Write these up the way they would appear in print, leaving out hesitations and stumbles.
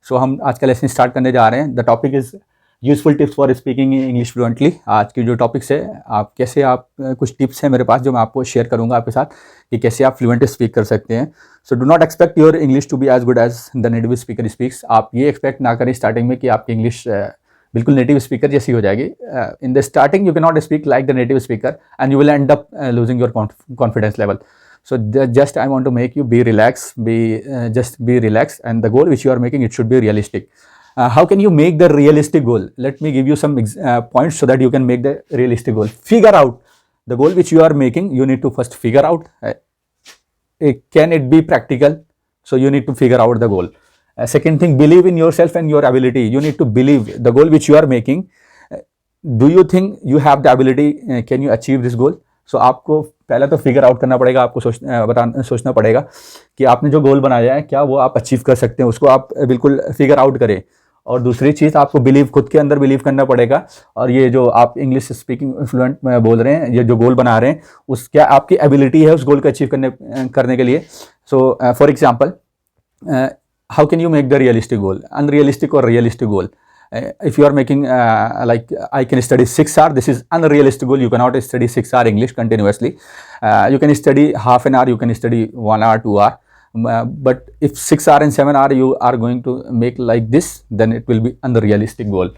सो हम आज का लेसन स्टार्ट करने जा रहे हैं। The topic is useful tips for speaking English fluently. आज की जो टॉपिक्स है, आप कैसे आप कुछ टिप्स हैं मेरे पास जो मैं आपको शेयर करूंगा आपके साथ कि कैसे आप फ्लुएंट स्पीक कर सकते हैं। So do not expect your English to be as good as the native speaker speaks. आप ये एक्सपेक्ट ना करें स्टार्टिंग में कि आपकी इंग्लिश बिल्कुल नेटिव स्पीकर जैसी हो जाएगी। इन the starting you can not speak like the native speaker and you will and up losing your confidence level. So just I want to make you be relaxed, just be relaxed, and the goal which you are making, it should be realistic. How can you make the realistic goal? Let me give you some points so that you can make the realistic goal. Figure out the goal which you are making. You need to first figure out can it be practical. So you need to figure out the goal. Second thing, believe in yourself and your ability. You need to believe the goal which you are making. Do you think you have the ability? Can you achieve this goal? सो आपको पहले तो figure out करना पड़ेगा, आपको सोचना पड़ेगा कि आपने जो गोल बनाया है क्या वो आप अचीव कर सकते हैं, उसको आप बिल्कुल फिगर आउट करें. और दूसरी चीज़, आपको बिलीव, खुद के अंदर बिलीव करना पड़ेगा. और ये जो आप इंग्लिश स्पीकिंग फ्लुएंट में बोल रहे हैं, ये जो गोल बना रहे हैं, उस क्या आपकी एबिलिटी है उस गोल को अचीव करने के लिए. So for example, how can you make the realistic goal, unrealistic और realistic goal. If you are making like I can study 6 hours, this is unrealistic goal. You cannot study 6 hours English continuously. You can study half an hour, you can study 1 hour, 2 hour. But if 6 hours and 7 hours you are going to make like this, then it will be unrealistic goal.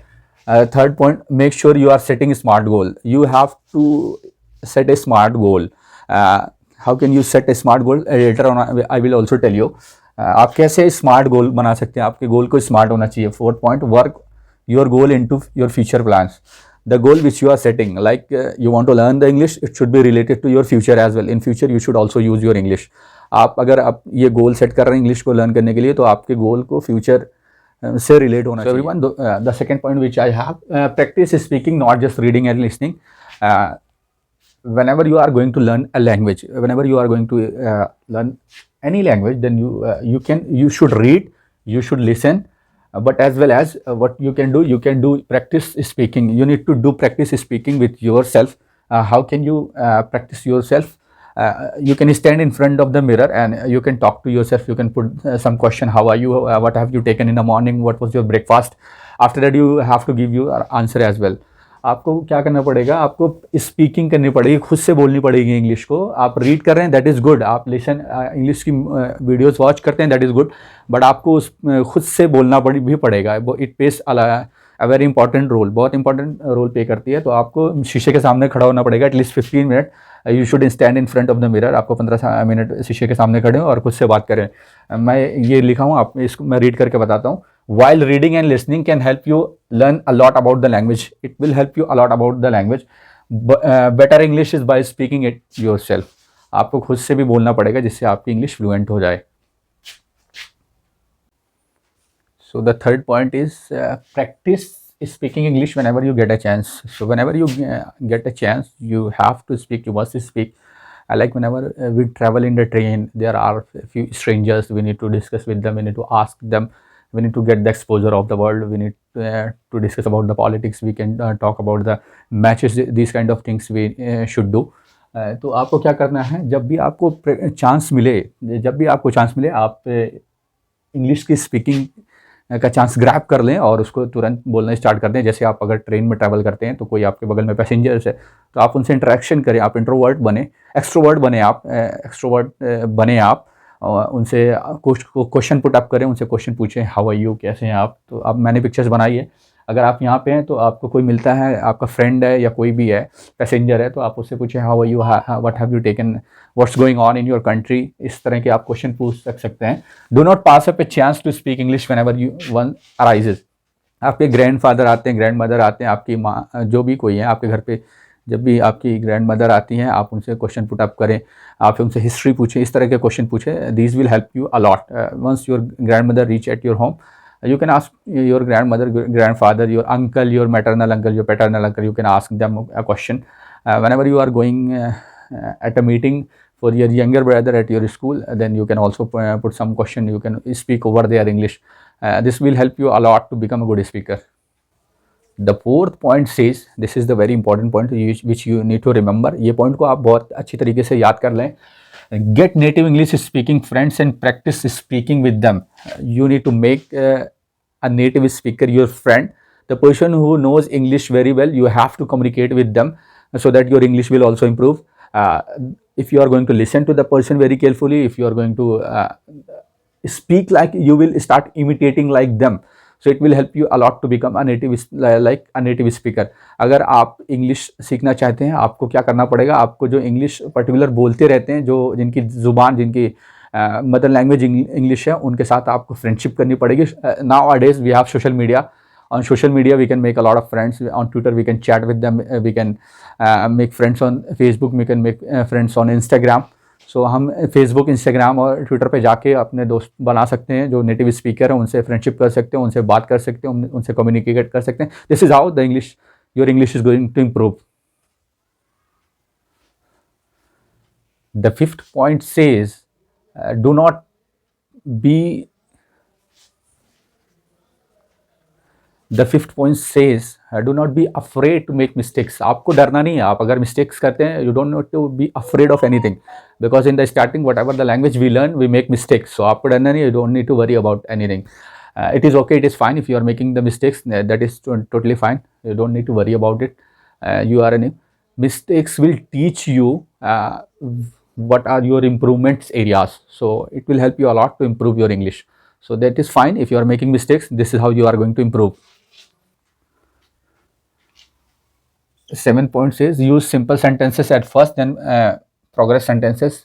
Third point, make sure you are setting a smart goal. You have to set a smart goal. How can you set a smart goal? Later on I will also tell you. आप कैसे smart गोल बना सकते हैं. आपके गोल को smart होना चाहिए. Fourth point, work your goal into your future plans. The goal which you are setting, like you want to learn the English, it should be related to your future as well. In future you should also use your English. आप अगर आप ये goal set कर रहे हैं English को learn करने के लिए, तो आपके गोल को फ्यूचर से रिलेट होना चाहिए. Everyone, the second point which I have, practice speaking, not just reading and listening. whenever you are going to learn a language, whenever you are going to learn any language, then you should read, you should listen. But as well as what you can do practice speaking. You need to do practice speaking with yourself. How can you practice yourself? You can stand in front of the mirror and you can talk to yourself. You can put some question, how are you, what have you taken in the morning, what was your breakfast. After that you have to give your answer as well. आपको क्या करना पड़ेगा, आपको speaking करनी पड़ेगी, खुद से बोलनी पड़ेगी इंग्लिश को. आप रीड कर रहे हैं, दैट इज़ गुड. आप लिसन इंग्लिश की वीडियोस वॉच करते हैं, दैट इज़ गुड. बट आपको खुद से बोलना भी पड़ेगा. It plays a very important role, बहुत इंपॉर्टेंट रोल पे करती है. तो आपको शीशे के सामने खड़ा होना पड़ेगा at least 15 minute. You should stand in front of the mirror. आपको 15 मिनट शीशे के सामने खड़े हो और खुद से बात करें. मैं ये लिखा हूँ, आप इसको मैं रीड करके बताता हूँ. While reading and listening can help you learn a lot about the language. It will help you a lot about the language. Better English is by speaking it yourself. आपको खुद से भी बोलना पड़ेगा जिससे आपकी इंग्लिश फ्लुएंट हो जाए. So the third point is practice speaking English whenever you get a chance. So whenever you get a chance, you have to speak. You must speak. Like whenever we travel in the train, there are a few strangers. We need to discuss with them. We need to ask them. We need to get the exposure of the world. We need to discuss about the politics. We can talk about the matches. These kind of things we should do. तो आपको क्या करना है, जब भी आपको chance मिले, आप इंग्लिश की स्पीकिंग का चांस ग्रैब कर लें और उसको तुरंत बोलना स्टार्ट कर दें. जैसे आप अगर ट्रेन में ट्रैवल करते हैं तो कोई आपके बगल में पैसेंजर्स है, तो आप उनसे इंटरेक्शन करें. आप इंट्रोवर्ट बने, एक्सट्रोवर्ट बने आप और उनसे क्वेश्चन पुट अप करें, उनसे क्वेश्चन पूछें, हाउ आर यू, कैसे हैं आप. तो अब मैंने पिक्चर्स बनाई है. अगर आप यहाँ पे हैं तो आपको कोई मिलता है, आपका फ्रेंड है या कोई भी है, पैसेंजर है, तो आप उससे पूछें, how are you, what have you taken, what's going on in your country. इस तरह के आप क्वेश्चन पूछ सकते हैं. Do not pass up a chance to speak English whenever you one arises. आपके ग्रैंडफादर आते हैं, ग्रैंडमदर आते हैं, आपकी माँ, जो भी कोई है आपके घर पे, जब भी आपकी ग्रैंड मदर आती हैं, आप उनसे क्वेश्चन पुट अप करें, आप उनसे हिस्ट्री पूछें, इस तरह के क्वेश्चन पूछें. This will help you a lot. Once your grandmother reach at your home, you can ask your grandmother, grandfather, your uncle, your maternal uncle, your paternal uncle. You can ask them a question whenever you are going at a meeting for your younger brother at your school. Then you can also put some question. You can speak over their English. This will help you a lot to become a good speaker. The fourth point says, this is the very important point which you need to remember. ये point को आप बहुत अच्छी तरीके से याद कर लें. Get native English speaking friends and practice speaking with them. You need to make a native speaker, your friend, the person who knows English very well, you have to communicate with them so that your English will also improve. If you are going to listen to the person very carefully, if you are going to speak like, you will start imitating like them, so it will help you a lot to become a native, like a native speaker. अगर आप English सीखना चाहते हैं, आपको क्या करना पड़ेगा, आपको जो इंग्लिश पर्टिकुलर बोलते रहते हैं, जो जिनकी ज़ुबान, जिनकी मदर लैंग्वेज इंग्लिश है, उनके साथ आपको फ्रेंडशिप करनी पड़ेगी. Nowadays we have social media. On social media we can make a lot of friends. On Twitter we can chat with them, we can make friends on Facebook, we can make friends on Instagram. So हम Facebook, Instagram और Twitter पे जाके अपने दोस्त बना सकते हैं जो नेटिव स्पीकर हैं, उनसे फ्रेंडशिप कर सकते हैं, उनसे बात कर सकते हैं, उनसे कम्युनिकेट कर सकते हैं. This is how the English, your English is going to improve. The fifth point says do not be the fifth point says do not be afraid to make mistakes. आपको डरना नहीं है. आप अगर मिस्टेक्स करते हैं, you don't need to be afraid of anything, because in the starting whatever the language we learn we make mistakes. So आपको डरना नहीं है. You don't need to worry about anything. It is okay, it is fine if you are making the mistakes, that is totally fine. You don't need to worry about it. You are any mistakes will teach you what are your improvements areas, so it will help you a lot to improve your English. So that is fine if you are making mistakes. This is how you are going to improve. 7 point says use simple sentences at first, then progress sentences,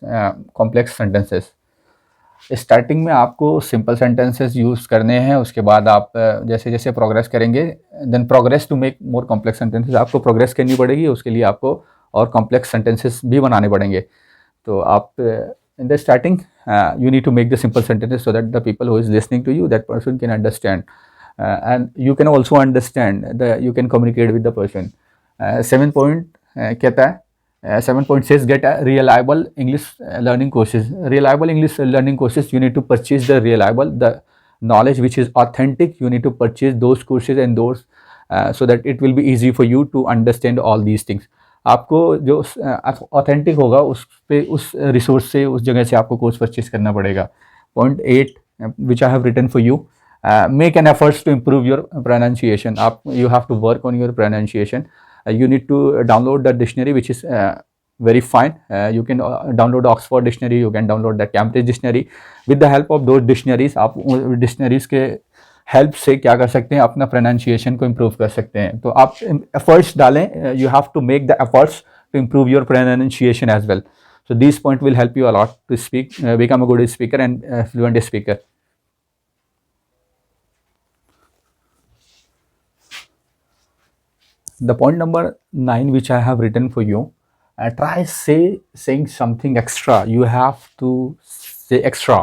complex sentences. Starting में आपको simple sentences use करने हैं, उसके बाद आप जैसे जैसे progress करेंगे, then progress to make more complex sentences. आपको प्रोग्रेस करनी पड़ेगी, उसके लिए आपको और कॉम्प्लेक्स सेंटेंसेस भी बनाने पड़ेंगे. तो आप इन the starting you need to make the simple sentences so that the people who is listening to you, that person can understand, and you can also understand, you can communicate with the person. 7 point कहता है, 7 point says get a reliable English learning courses. Reliable English learning courses, you need to purchase the reliable, the knowledge which is authentic. You need to purchase those courses and those so that it will be easy for you to understand all these things. आपको जो authentic होगा उस पे, उस resource से, उस जगह से आपको कोर्स परचेज करना पड़ेगा. Point 8 which I have written for you, make an efforts to improve your pronunciation. आप you have to work on your pronunciation. You need to download the dictionary which is very fine. You can download Oxford dictionary, you can download the Cambridge dictionary. With the help of those dictionaries, आप dictionaries के help से क्या कर सकते हैं, अपना pronunciation को improve कर सकते हैं. तो आप एफर्ट्स डालें, you have to make the efforts to improve your pronunciation as well. So these point will help you a lot to speak, become a good speaker and fluent speaker. The point number 9 which I have written for you, try saying something extra. You have to say extra.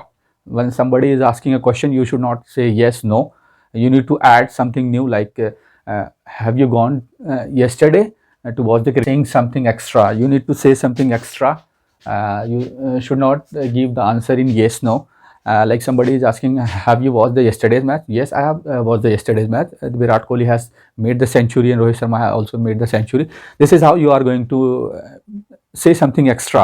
When somebody is asking a question, you should not say yes, no. You need to add something new, like have you gone yesterday to watch the cricket? Saying something extra. You need to say something extra. You should not give the answer in yes, no. Like somebody is asking, have you watched the yesterday's match? Yes, I have watched the yesterday's match. Virat Kohli has made the century and Rohit Sharma has also made the century. This is how you are going to say something extra.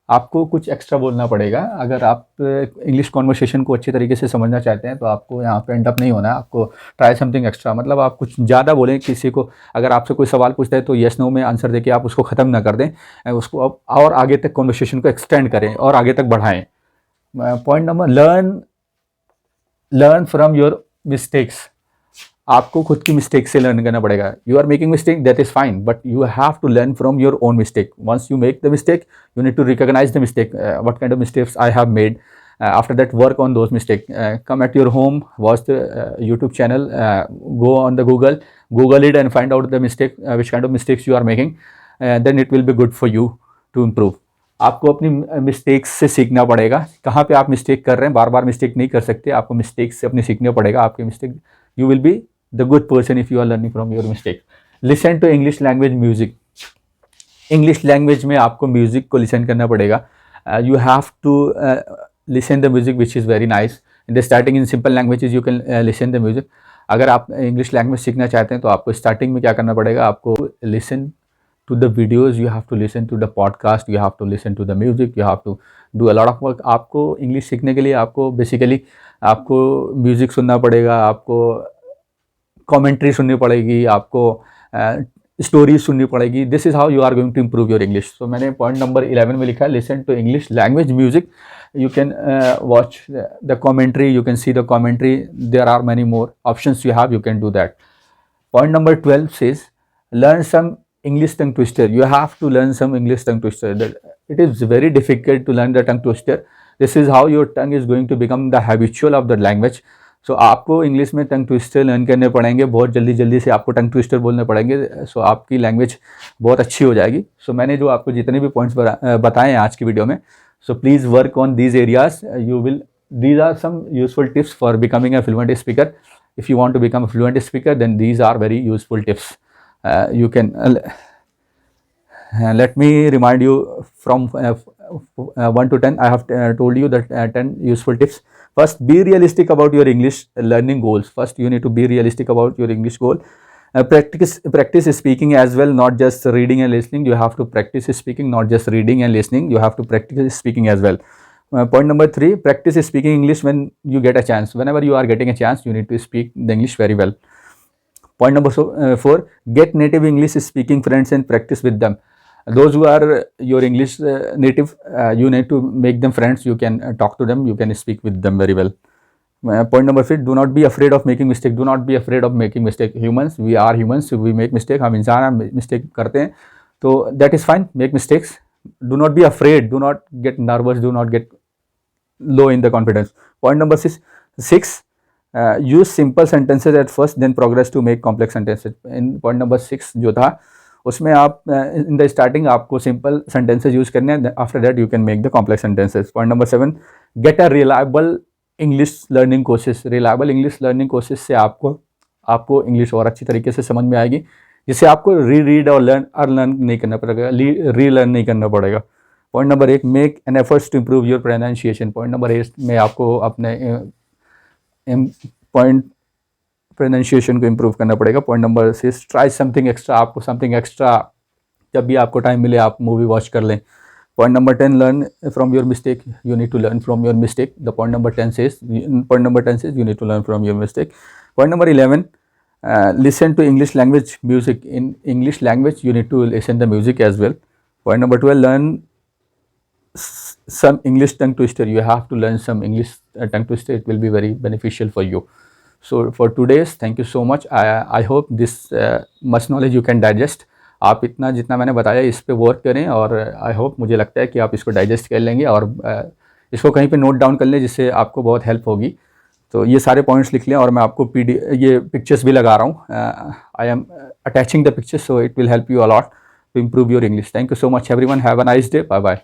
आपको कुछ extra बोलना पड़ेगा. अगर आप English conversation को अच्छे तरीके से समझना चाहते हैं तो आपको यहाँ पे एंड अप नहीं होना है. आपको ट्राई समथिंग एक्स्ट्रा, मतलब आप कुछ ज़्यादा बोलें. किसी को अगर आपसे कोई सवाल पूछता है तो येस नो में आंसर देके आप उसको ख़त्म ना कर दें, उसको और आगे तक कॉन्वर्सेशन को एक्सटेंड करें और आगे तक बढ़ाएं. Point number, learn from your mistakes. आपको खुद की मिस्टेक से लर्न करना पड़ेगा. You are making mistake, that is fine, but you have to learn from your own mistake. Once you make the mistake, you need to recognise the mistake, what kind of mistakes I have made. After that, work on those mistakes. Come at your home, watch the YouTube channel, go on the Google it and find out the mistake, which kind of mistakes you are making. Then it will be good for you to improve. आपको अपनी mistakes से सीखना पड़ेगा. कहाँ पे आप mistake कर रहे हैं, बार बार मिस्टेक नहीं कर सकते. आपको मिस्टेक्स से अपनी सीखना पड़ेगा. आपके mistake, you will be the good person if you are learning from your mistake. Listen to English language music. English language में आपको म्यूजिक को लिसन करना पड़ेगा. You have to listen the music which is very nice. In the starting in simple languages you can listen the music. अगर आप English language सीखना चाहते हैं तो आपको स्टार्टिंग में क्या करना पड़ेगा, आपको listen to the videos, you have to listen to the podcast, you have to listen to the music, you have to do a lot of work. आपको इंग्लिश सीखने के लिए आपको बेसिकली आपको म्यूज़िक सुनना पड़ेगा, आपको कमेंट्री सुननी पड़ेगी, आपको स्टोरीज सुननी पड़ेगी. This is how you are going to improve your English. So मैंने पॉइंट नंबर 11 में लिखा है, listen to English language music. You can watch the commentary, you can see the commentary, there are many more options you have, you can do that. Point number 12 says learn some English tongue twister. You have to learn some English tongue twister. It is very difficult to learn the tongue twister. This is how your tongue is going to become the habitual of the language. So आपको English में tongue twister learn करने पड़ेंगे, बहुत जल्दी से आपको tongue twister बोलने पड़ेंगे. सो आपकी लैंग्वेज बहुत अच्छी हो जाएगी. सो मैंने जो आपको जितने भी पॉइंट्स बताए हैं आज की वीडियो में, so please work on these areas. These are some useful tips for becoming a fluent speaker. If you want to become a fluent speaker, then these are very useful tips. You can let me remind you from 1 to 10. I have told you that 10 useful tips. First, be realistic about your English learning goals. First, you need to be realistic about your English goal. Practice speaking as well, not just reading and listening. You have to practice speaking, not just reading and listening. You have to practice speaking as well. Point number 3, practice speaking English when you get a chance. Whenever you are getting a chance, you need to speak the English very well. Point number 4, get native English speaking friends and practice with them. Those who are your English native, you need to make them friends. You can talk to them, you can speak with them very well. Point number 5, do not be afraid of making mistake. Do not be afraid of making mistake. Humans, we are humans, we make mistake. हम इंसान हैं, mistake करते हैं, तो that is fine. Make mistakes. Do not be afraid. Do not get nervous. Do not get low in the confidence. Point number 6, use simple sentences at first, then progress to make complex sentences. In point number 6 जो था, उसमें आप in the starting आपको simple sentences use करने हैं. After that you can make the complex sentences. Point number 7, get a reliable English learning courses. Reliable English learning courses से आपको English और अच्छी तरीके से समझ में आएगी, जिससे आपको रीड और लर्न नहीं करना पड़ेगा, रीलर्न नहीं करना पड़ेगा. Point number 8, make an efforts to improve your pronunciation. Point number 8 में आपको अपने पॉइंट प्रोनाउंसिएशन को इम्प्रूव करना पड़ेगा. Point number 6, try something extra. आपको समथिंग एक्स्ट्रा जब भी आपको टाइम मिले आप मूवी वॉच कर लें. Point number 10, learn from your mistake. You need to learn from your mistake. The point number 10 says you need to learn from your mistake. Point number 11, listen to English language music. In English language, you need to listen the music as well. Point number 12, learn some English tongue twister. You have to learn some English tongue twister. It will be very beneficial for you. So for today's, thank you so much. I hope this much knowledge you can digest. आप इतना जितना मैंने बताया इस पे work करें, और I hope, मुझे लगता है कि आप इसको डाइजेस्ट कर लेंगे और इसको कहीं पे नोट डाउन कर लें, जिससे आपको बहुत हेल्प होगी. तो ये सारे पॉइंट्स लिख लें, और मैं आपको ये पिक्चर्स भी लगा रहा हूँ. I am attaching the pictures, so it will help you a lot to improve your English. Thank you so much everyone. Have a nice day. Bye bye.